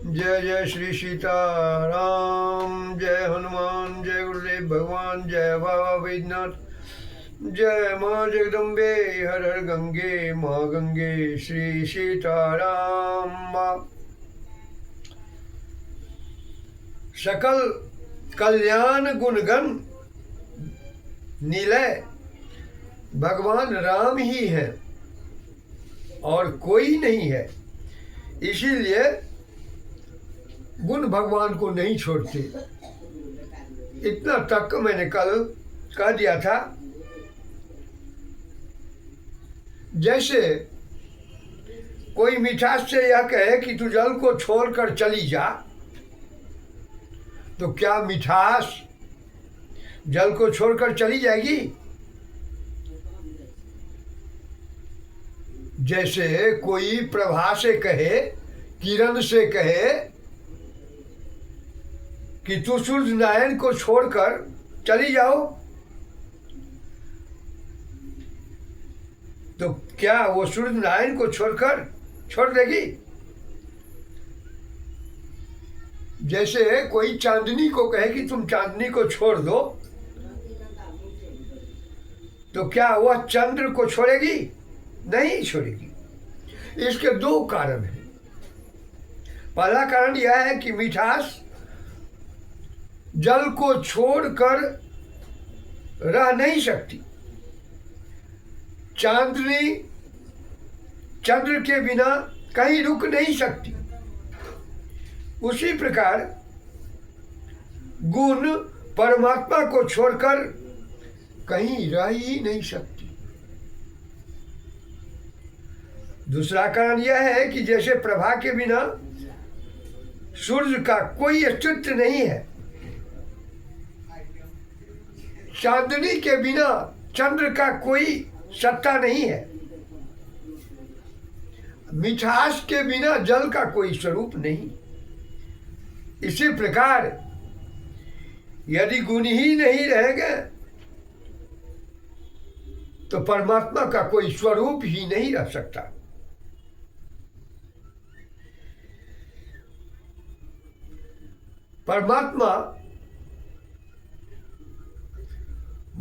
जय जय श्री सीताराम। जय हनुमान। जय गुरुदेव भगवान। जय बाबा वैद्यनाथ। जय माँ जगदम्बे। हर हर गंगे माँ गंगे। श्री सीताराम। सकल कल्याण गुणगण निलय भगवान राम ही है और कोई नहीं है। इसीलिए गुण भगवान को नहीं छोड़ते। इतना तक मैंने कल कह दिया था। जैसे कोई मिठास से यह कहे कि तू जल को छोड़कर चली जा, तो क्या मिठास जल को छोड़कर चली जाएगी? जैसे कोई प्रभा से कहे, किरण से कहे कि तू सूर्य नारायण को छोड़कर चली जाओ, तो क्या वो सूर्य नारायण को छोड़ देगी? जैसे कोई चांदनी को कहे कि तुम चांदनी को छोड़ दो, तो क्या वह चंद्र को छोड़ेगी? नहीं छोड़ेगी। इसके दो कारण हैं। पहला कारण यह है कि मिठास जल को छोड़कर रह नहीं सकती। चांदनी चंद्र के बिना कहीं रुक नहीं सकती। उसी प्रकार गुण परमात्मा को छोड़कर कहीं रह ही नहीं सकती। दूसरा कारण यह है कि जैसे प्रभा के बिना सूर्य का कोई अस्तित्व नहीं है, चांदनी के बिना चंद्र का कोई सत्ता नहीं है, मिठास के बिना जल का कोई स्वरूप नहीं। इसी प्रकार यदि गुण ही नहीं रहेंगे तो परमात्मा का कोई स्वरूप ही नहीं रह सकता। परमात्मा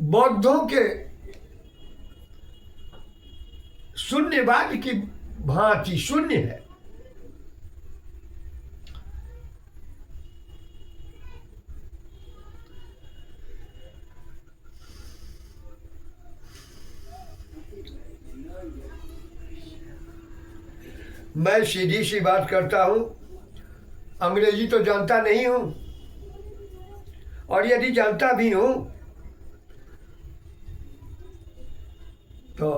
बौद्धों के शून्यवाद की भांति शून्य है। मैं सीधी सी बात करता हूं, अंग्रेजी तो जानता नहीं हूं, और यदि जानता भी हूं तो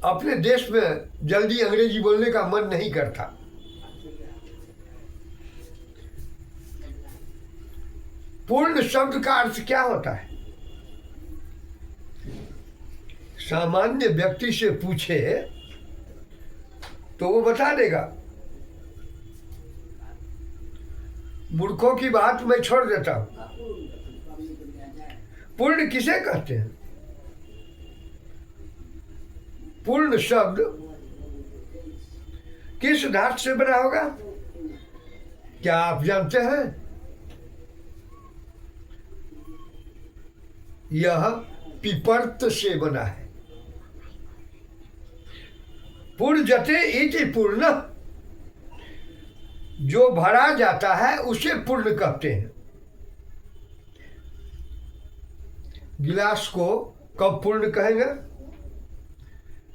अपने देश में जल्दी अंग्रेजी बोलने का मन नहीं करता। पूर्ण शब्द का अर्थ क्या होता है? सामान्य व्यक्ति से पूछे तो वो बता देगा। मूर्खों की बात मैं छोड़ देता हूं। पूर्ण किसे कहते हैं? पूर्ण शब्द किस धातु से बना होगा? क्या आप जानते हैं? यह पिपर्त से बना है। पूर्जते इति पूर्ण, जो भरा जाता है उसे पूर्ण कहते हैं। गिलास को कब पूर्ण कहेंगे?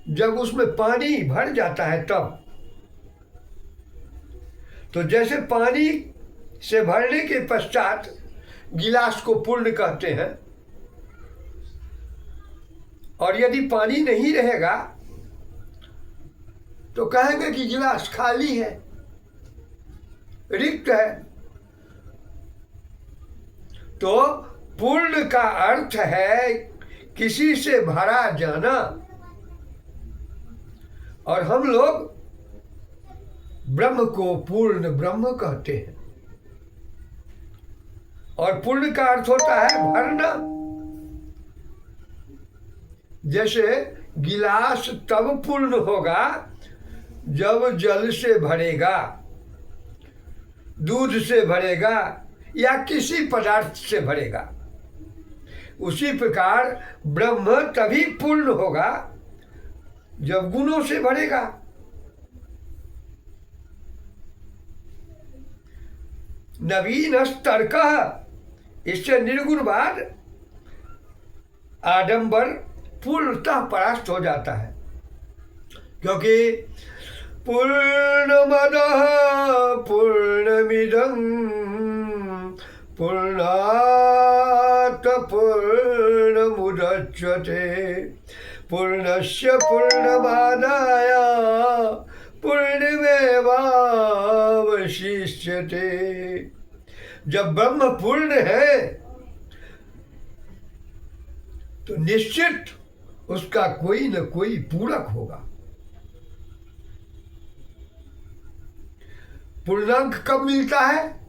जब उसमें पानी भर जाता है तब। तो जैसे पानी से भरने के पश्चात गिलास को पूर्ण कहते हैं, और यदि पानी नहीं रहेगा तो कहेंगे कि गिलास खाली है, रिक्त है। तो पूर्ण का अर्थ है किसी से भरा जाना, और हम लोग ब्रह्म को पूर्ण ब्रह्म कहते हैं। और पूर्ण का अर्थ होता है भरना। जैसे गिलास तब पूर्ण होगा जब जल से भरेगा, दूध से भरेगा या किसी पदार्थ से भरेगा, उसी प्रकार ब्रह्म तभी पूर्ण होगा जब गुणों से भरेगा। नवीन तर्क, इससे निर्गुणवाद आडंबर पूर्णतः परास्त हो जाता है, क्योंकि पूर्णमदः पूर्णमिदं पूर्णात् पूर्णमुदच्यते पूर्णस्य पूर्णमादाय पूर्णमेवावशिष्यते। जब ब्रह्म पूर्ण है तो निश्चित उसका कोई न कोई पूरक होगा। पूर्णांक कब मिलता है?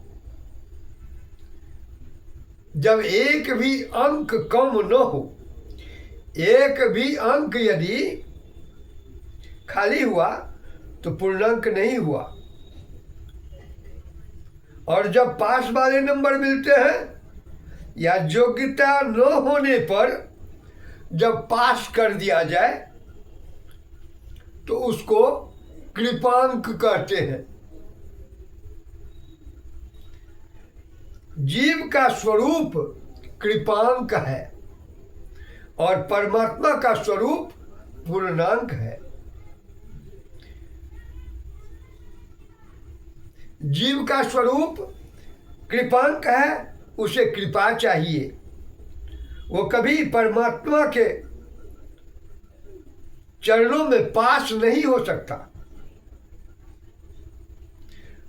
जब एक भी अंक कम न हो। एक भी अंक यदि खाली हुआ तो पूर्णांक नहीं हुआ। और जब पास वाले नंबर मिलते हैं या योग्यता न होने पर जब पास कर दिया जाए तो उसको कृपांक कहते हैं। जीव का स्वरूप कृपांक है और परमात्मा का स्वरूप पूर्णांक है। जीव का स्वरूप कृपांक है, उसे कृपा चाहिए, वो कभी परमात्मा के चरणों में पास नहीं हो सकता।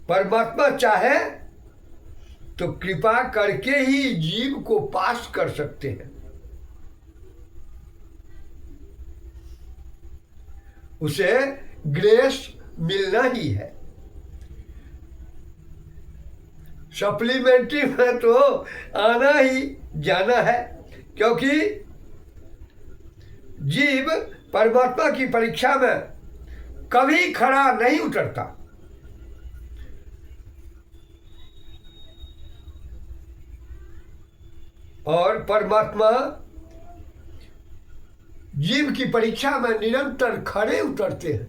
परमात्मा चाहे तो कृपा करके ही जीव को पास कर सकते हैं। उसे ग्रेस मिलना ही है। सप्लीमेंट्री में तो आना ही जाना है, क्योंकि जीव परमात्मा की परीक्षा में कभी खड़ा नहीं उतरता। और परमात्मा जीव की परीक्षा में निरंतर खड़े उतरते हैं।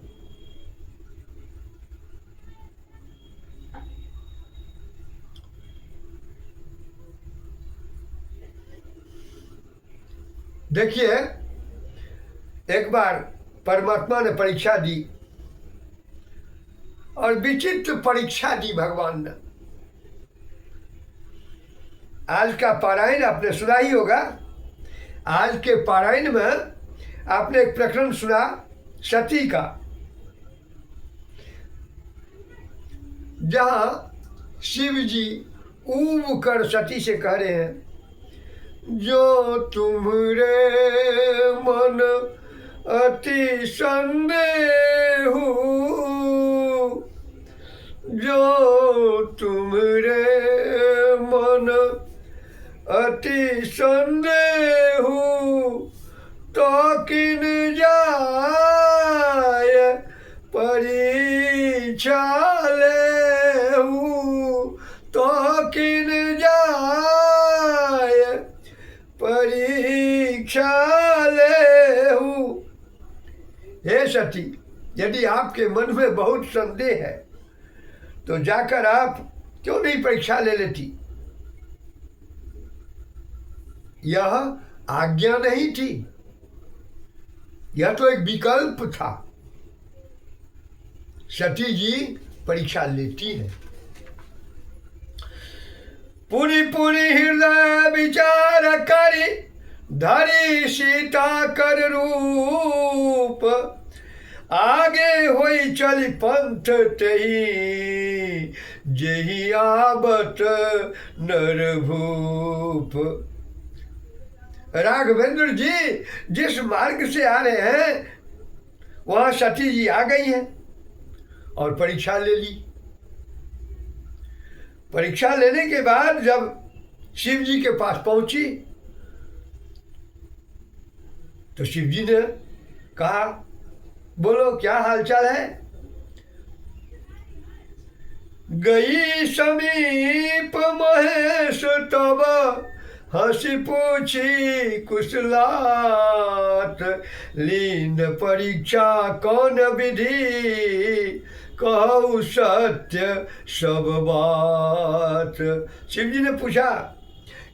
देखिए, एक बार परमात्मा ने परीक्षा दी और विचित्र परीक्षा दी भगवान ने। आज का पारायण आपने सुना ही होगा। आज के पारायण में आपने एक प्रकरण सुना सती का, जहां शिव जी ऊब कर सती से कह रहे हैं, जो तुम्हारे मन अति संदेह, जो तुम्हारे मन अति संदेह, तो किन जाय परीक्षा लेहु, तो किन जाय परीक्षा लेहु। हे सती, यदि आपके मन में बहुत संदेह है तो जाकर आप क्यों नहीं परीक्षा ले लेती। यह आज्ञा नहीं थी, यह तो एक विकल्प था। सती जी परीक्षा लेती है। पूरी पूरी हृदय विचार करी, धरी सीता कर रूप, आगे होई चली पंथ तेही, जेही आबत नरभूप। राघवेंद्र जी जिस मार्ग से आ रहे हैं वहां सती जी आ गई हैं और परीक्षा ले ली। परीक्षा लेने के बाद जब शिव जी के पास पहुंची तो शिव जी ने कहा, बोलो क्या हालचाल है। गई समीप महेश तब हंसी पूछी कुशलात, लीन परीक्षा कौन विधि, कहु सत्य सब बात। शिव जी ने पूछा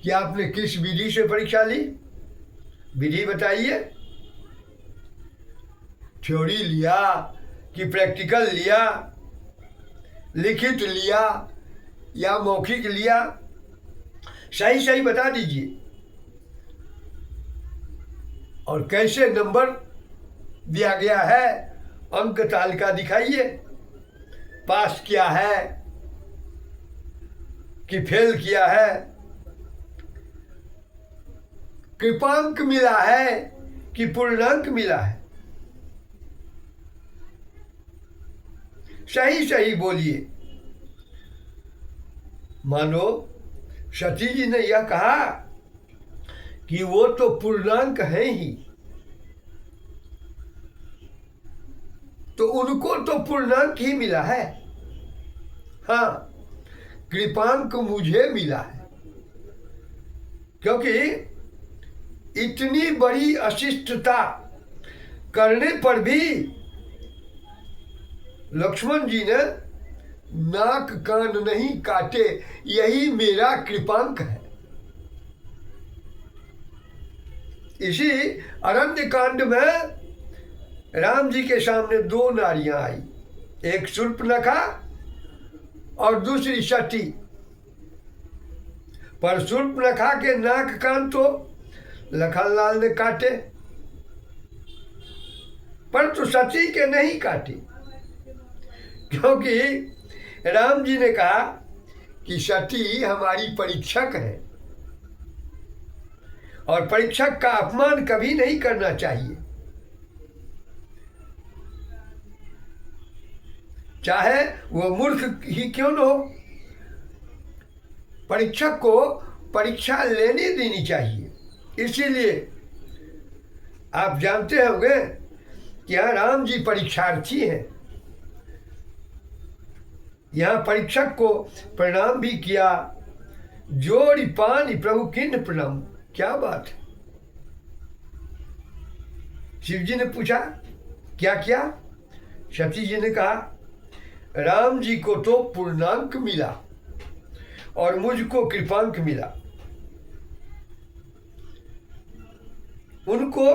कि आपने किस विधि से परीक्षा ली, विधि बताइए। थ्योरी लिया कि प्रैक्टिकल लिया, लिखित लिया या मौखिक लिया, सही सही बता दीजिए। और कैसे नंबर दिया गया है, अंक तालिका दिखाइए। पास किया है कि फेल किया है, कृपांक मिला है कि पूर्णांक मिला है, सही सही बोलिए। मानो सती जी ने यह कहा कि वो तो पूर्णांक है ही, तो उनको तो पूर्णांक ही मिला है। हाँ, कृपांक मुझे मिला है, क्योंकि इतनी बड़ी अशिष्टता करने पर भी लक्ष्मण जी ने नाक कान नहीं काटे, यही मेरा कृपांक है। इसी अरण्य कांड में राम जी के सामने दो नारियां आई, एक शूर्पणखा और दूसरी सती। पर शूर्पणखा के नाक कान तो लखनलाल ने काटे, परंतु सती के नहीं काटे, क्योंकि राम जी ने कहा कि सती हमारी परीक्षक है और परीक्षक का अपमान कभी नहीं करना चाहिए, चाहे वो मूर्ख ही क्यों न हो। परीक्षक को परीक्षा लेने देनी चाहिए। इसीलिए आप जानते होंगे कि यहाँ राम जी परीक्षार्थी हैं, यहाँ परीक्षक को प्रणाम भी किया, जोड़ी पानी प्रभु किन्ह प्रणाम। क्या बात है। शिव जी ने पूछा क्या क्या, सती जी ने कहा राम जी को तो पूर्णांक मिला और मुझको कृपांक मिला, उनको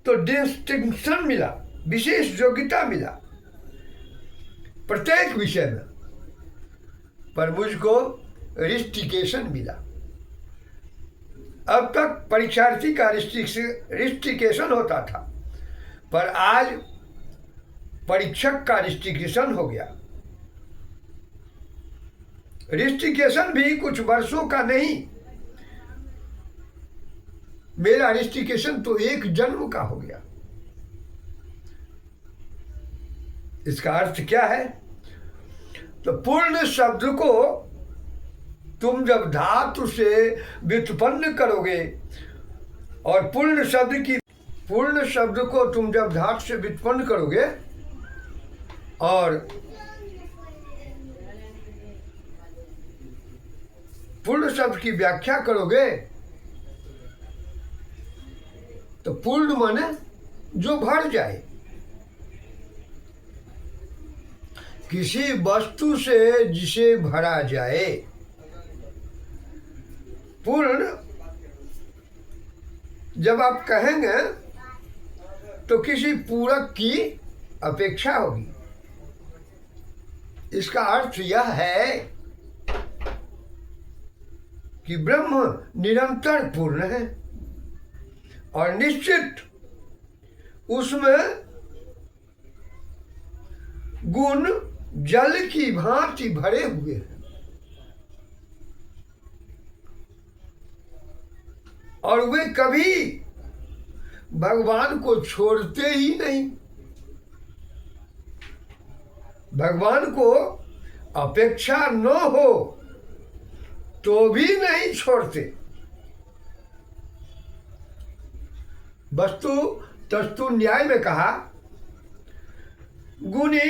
तो डिस्टिंक्शन मिला, विशेष योग्यता मिला प्रत्येक विषय में, पर मुझको रिस्टिकेशन मिला। अब तक परीक्षार्थी का रिस्टिकेशन होता था, पर आज परीक्षक का रिस्टिकेशन हो गया। रिस्टिकेशन भी कुछ वर्षों का नहीं, मेरा रिस्टिकेशन तो एक जन्म का हो गया। इसका अर्थ क्या है? तो पूर्ण शब्द को तुम जब धातु से व्युत्पन्न करोगे, और पूर्ण शब्द को तुम जब धातु से व्युत्पन्न करोगे और पूर्ण शब्द की व्याख्या करोगे, तो पूर्ण माने जो भर जाए। किसी वस्तु से जिसे भरा जाए। पूर्ण जब आप कहेंगे तो किसी पूरक की अपेक्षा होगी। इसका अर्थ यह है कि ब्रह्म निरंतर पूर्ण है और निश्चित उसमें गुण जल की भांति भरे हुए हैं, और वे कभी भगवान को छोड़ते ही नहीं। भगवान को अपेक्षा न हो तो भी नहीं छोड़ते। वस्तु तस्तु न्याय में कहा, गुणी